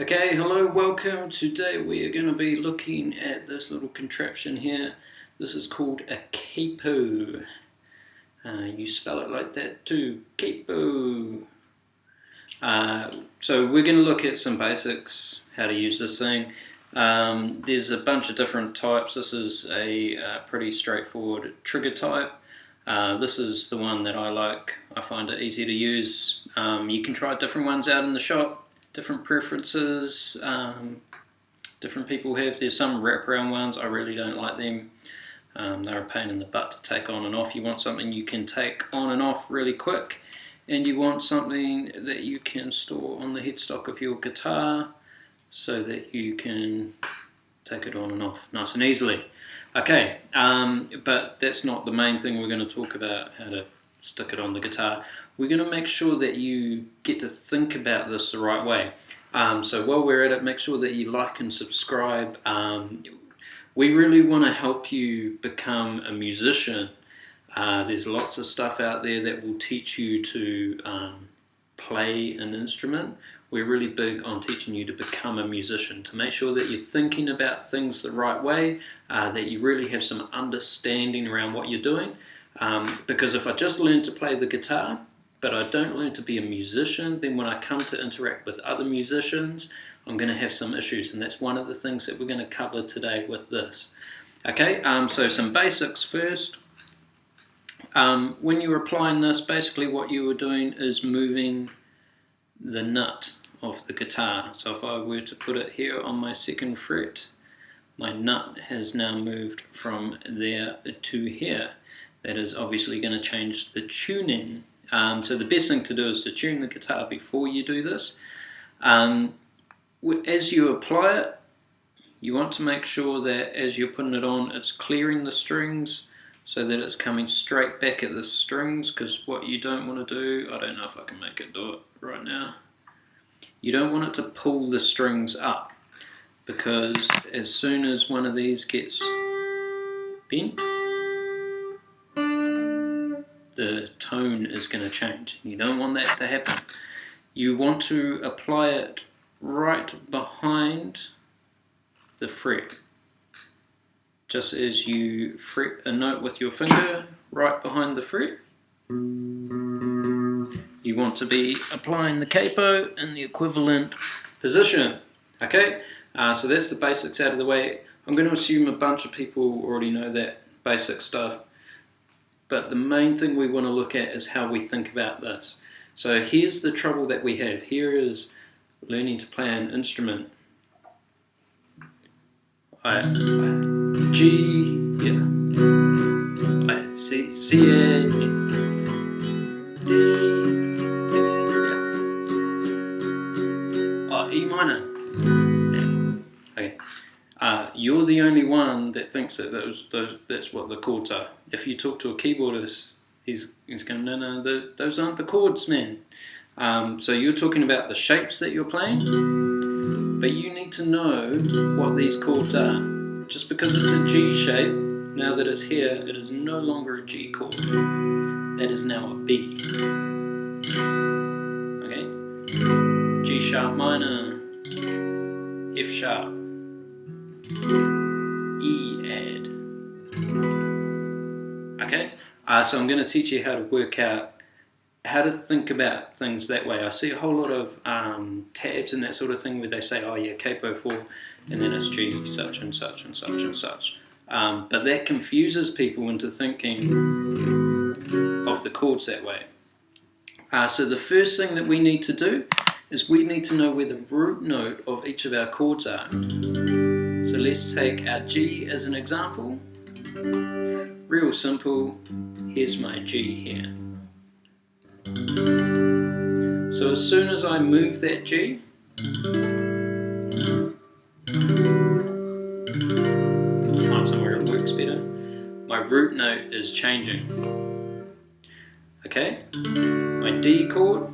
Okay, hello, welcome. Today we are going to be looking at this little contraption here. This is called a capo. You spell it like that too, capo. So we're going to look at some basics, how to use this thing. There's a bunch of different types. This is a pretty straightforward trigger type. This is the one that I like. I find it easy to use. You can try different ones out in the shop. Different preferences, different people have. There's some wraparound ones, I really don't like them. They're a pain in the butt to take on and off. You want something you can take on and off really quick, and you want something that you can store on the headstock of your guitar so that you can take it on and off nice and easily. Okay, but that's not the main thing we're going to talk about, how to stick it on the guitar. We're going to make sure that you get to think about this the right way. So while we're at it, make sure that you like and subscribe. We really want to help you become a musician. There's lots of stuff out there that will teach you to play an instrument. We're really big on teaching you to become a musician, to make sure that you're thinking about things the right way, that you really have some understanding around what you're doing. Because if I just learn to play the guitar, but I don't learn to be a musician, then when I come to interact with other musicians, I'm going to have some issues, and that's one of the things that we're going to cover today with this. Okay, so some basics first. When you're applying this, basically what you were doing is moving the nut of the guitar. So if I were to put it here on my second fret, my nut has now moved from there to here. That is obviously going to change the tuning. So the best thing to do is to tune the guitar before you do this. As you apply it, you want to make sure that as you're putting it on, it's clearing the strings so that it's coming straight back at the strings, because what you don't want to do, I don't know if I can make it do it right now, you don't want it to pull the strings up, because as soon as one of these gets bent, the tone is going to change. You don't want that to happen. You want to apply it right behind the fret. Just as you fret a note with your finger right behind the fret, you want to be applying the capo in the equivalent position. Okay, so that's the basics out of the way. I'm going to assume a bunch of people already know that basic stuff. But the main thing we want to look at is how we think about this. So here's the trouble that we have. Here is learning to play an instrument. G, yeah. C, A, D, yeah. E minor. Okay. You're the only one that thinks that that's what the chords are. If you talk to a keyboardist, he's going, no, those aren't the chords, man. So you're talking about the shapes that you're playing, but you need to know what these chords are. Just because it's a G shape, now that it's here, it is no longer a G chord. That is now a B. Okay? G sharp minor, F sharp, E add. Okay, so I'm going to teach you how to work out how to think about things that way. I see a whole lot of tabs and that sort of thing where they say, oh yeah, capo 4, and then it's G such and such and such and such. But that confuses people into thinking of the chords that way. So the first thing that we need to do is we need to know where the root note of each of our chords are. So let's take our G as an example. Real simple, here's my G here. So as soon as I move that G, find somewhere it works better, my root note is changing. Okay, my D chord,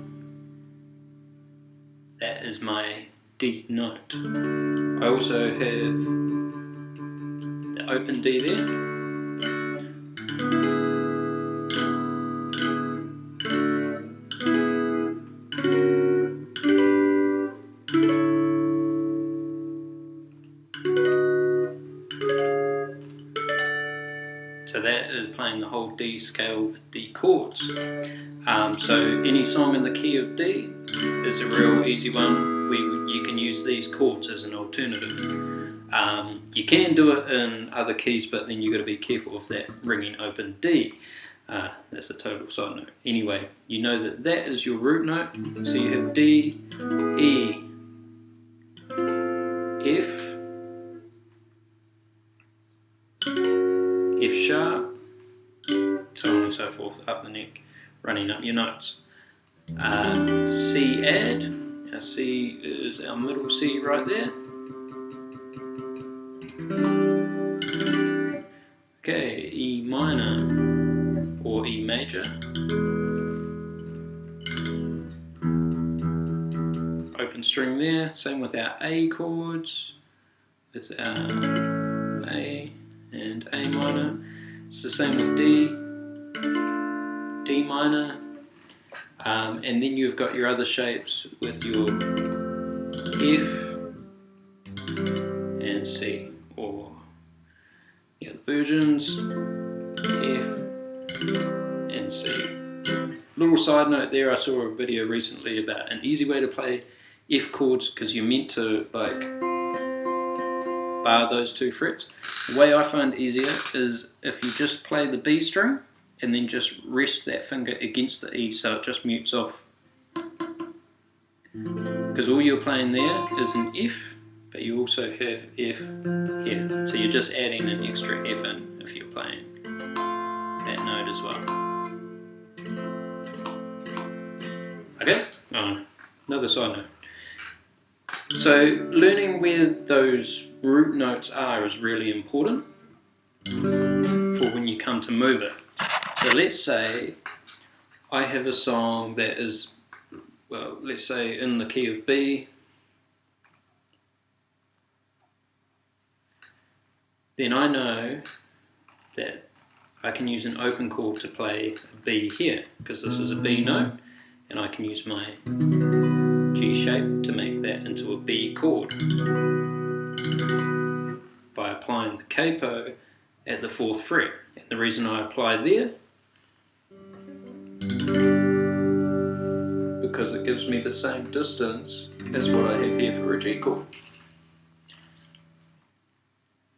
that is my D note. I also have the open D there. that is playing the whole D scale with D chords. So any song in the key of D is a real easy one. You can use these chords as an alternative. You can do it in other keys, but then you've got to be careful of that ringing open D. That's a total side note. Anyway, you know that that is your root note. So you have D, E, F, F sharp, so on and so forth, up the neck, running up your notes. C add, our C is our middle C right there. Okay, E minor or E major. Open string there, same with our A chords, with our A and A minor. It's the same with D, D minor, and then you've got your other shapes with your F and C, or the other versions, F and C. Little side note there, I saw a video recently about an easy way to play F chords, because you're meant to like bar those two frets. The way I find easier is if you just play the B string and then just rest that finger against the E so it just mutes off. Because all you're playing there is an F, but you also have F here. So you're just adding an extra F in if you're playing that note as well. Okay? Another side note. So learning where those root notes are is really important for when you come to move it. So let's say I have a song that is, well, let's say in the key of B. Then I know that I can use an open chord to play a B here, because this is a B note, and I can use my G shape to make that into a B chord by applying the capo at the 4th fret. And the reason I apply there, because it gives me the same distance as what I have here for a G chord.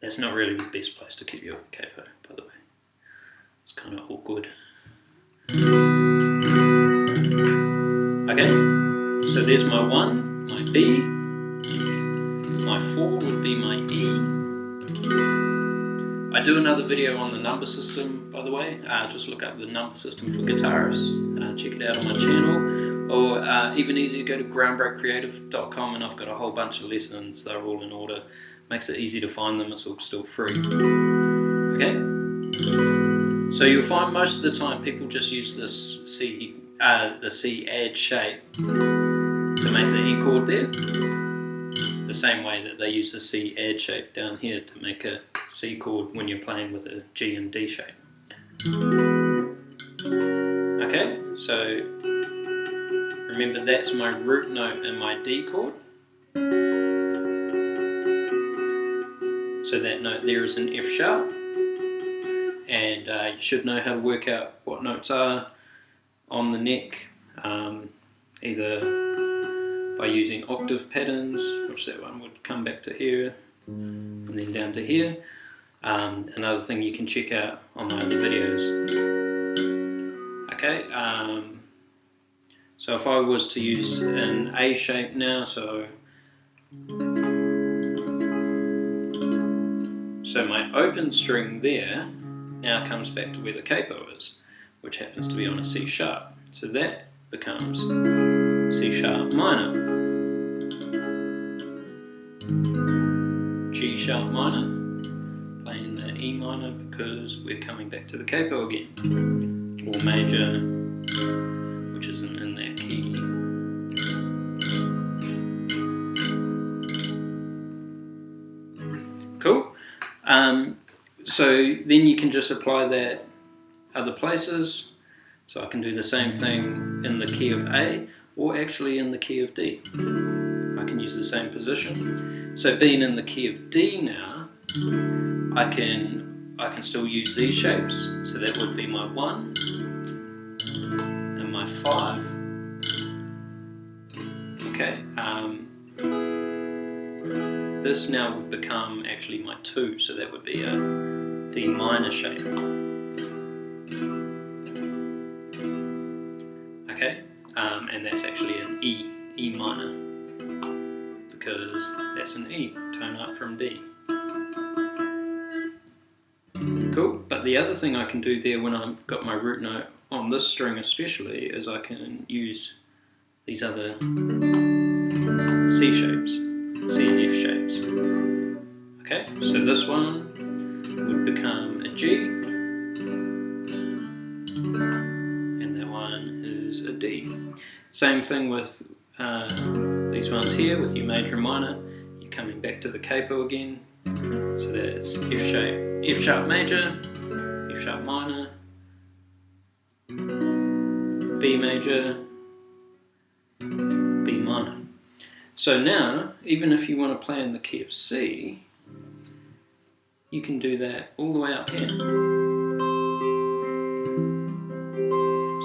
That's not really the best place to keep your capo, by the way. It's kind of awkward. Okay. So there's my 1, my B, my 4 would be my E. I do another video on the number system, by the way. Just look up the number system for guitarists. Check it out on my channel. Or even easier, go to groundbreakcreative.com, and I've got a whole bunch of lessons. They're all in order. Makes it easy to find them. It's all still free. Okay? So you'll find most of the time people just use this the C add shape to make the E chord there, the same way that they use the C add shape down here to make a C chord when you're playing with a G and D shape. Okay, so remember that's my root note and my D chord. So that note there is an F sharp, and you should know how to work out what notes are on the neck, either by using octave patterns, which that one would come back to here and then down to here. Another thing you can check out on my other videos. Okay, so if I was to use an A shape now, so my open string there now comes back to where the capo is, which happens to be on a C sharp. So that becomes C sharp minor, G sharp minor, playing the E minor because we're coming back to the capo again, or major, which isn't in that key. Cool. So then you can just apply that other places. So I can do the same thing in the key of A, or actually in the key of D. I can use the same position. So being in the key of D now, I can I can still use these shapes, so that would be my 1 and my 5. Okay, this now would become actually my 2, so that would be a D minor shape. Okay, and that's actually an E minor, because that's an E, tone up from D. Cool, but the other thing I can do there when I've got my root note on this string especially is I can use these other C shapes, C and F shapes. Okay, so this one would become a G, and that one is a D. Same thing with these ones here with your major and minor. You're coming back to the capo again, so that's F shape. F sharp major, F sharp minor, B major, B minor. So now, even if you want to play in the key of C, you can do that all the way up here.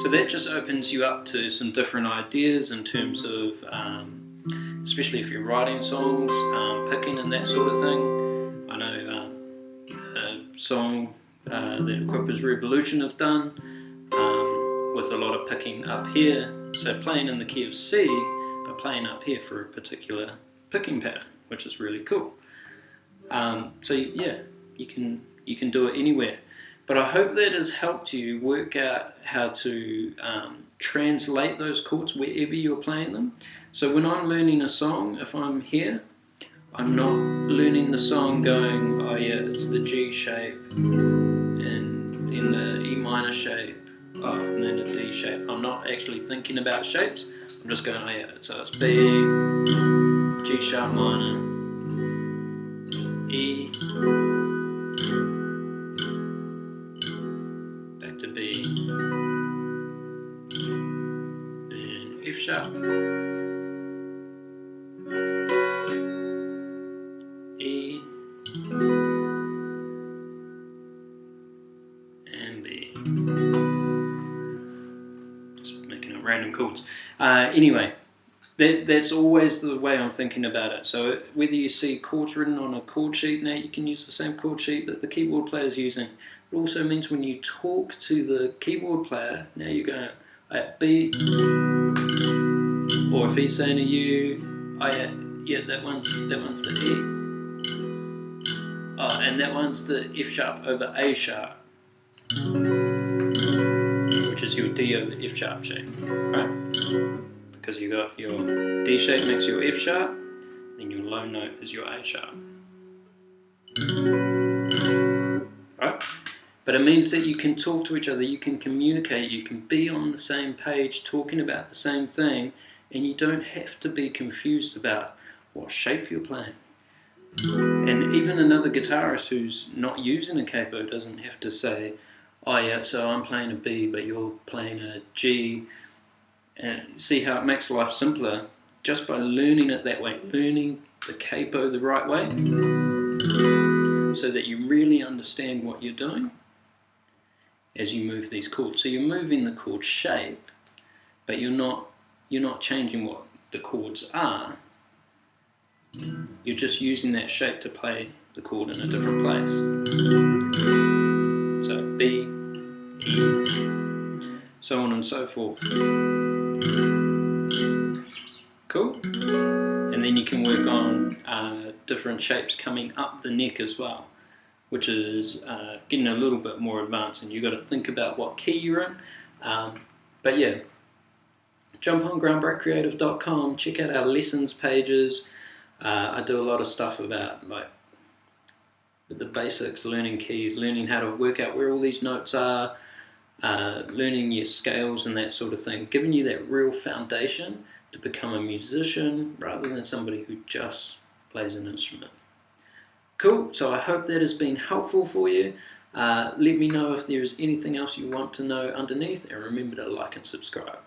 So that just opens you up to some different ideas in terms of, especially if you're writing songs, picking and that sort of thing. I know song that Equippers Revolution have done with a lot of picking up here, so playing in the key of C but playing up here for a particular picking pattern, which is really cool. So yeah, you can do it anywhere, but I hope that has helped you work out how to translate those chords wherever you're playing them. So when I'm learning a song, if I'm here, I'm not learning the song going, oh yeah, it's the G shape, and then the E minor shape, oh, and then the D shape. I'm not actually thinking about shapes. I'm just going, oh yeah, so it's B, G sharp minor, E, back to B, and F sharp, E, and B. Just making up random chords. Anyway, that's always the way I'm thinking about it. So whether you see chords written on a chord sheet, now you can use the same chord sheet that the keyboard player is using. It also means when you talk to the keyboard player, now you're going at B, or if he's saying to you, oh yeah, that one's the E. Oh, and that one's the F sharp over A sharp, which is your D over F sharp shape, right? Because you got your D shape makes your F sharp, then your low note is your A sharp, right? But it means that you can talk to each other, you can communicate, you can be on the same page talking about the same thing, and you don't have to be confused about what shape you're playing. And even another guitarist who's not using a capo doesn't have to say, oh yeah, so I'm playing a B but you're playing a G. And see how it makes life simpler just by learning it that way, learning the capo the right way, so that you really understand what you're doing as you move these chords. So you're moving the chord shape, but you're not changing what the chords are. You're just using that shape to play the chord in a different place. So B, E, so on and so forth. Cool. And then you can work on different shapes coming up the neck as well, which is getting a little bit more advanced, and you've got to think about what key you're in. But yeah, jump on groundbreakcreative.com, check out our lessons pages. I do a lot of stuff about like the basics, learning keys, learning how to work out where all these notes are, learning your scales and that sort of thing, giving you that real foundation to become a musician rather than somebody who just plays an instrument. Cool, so I hope that has been helpful for you. Let me know if there's anything else you want to know underneath, and remember to like and subscribe.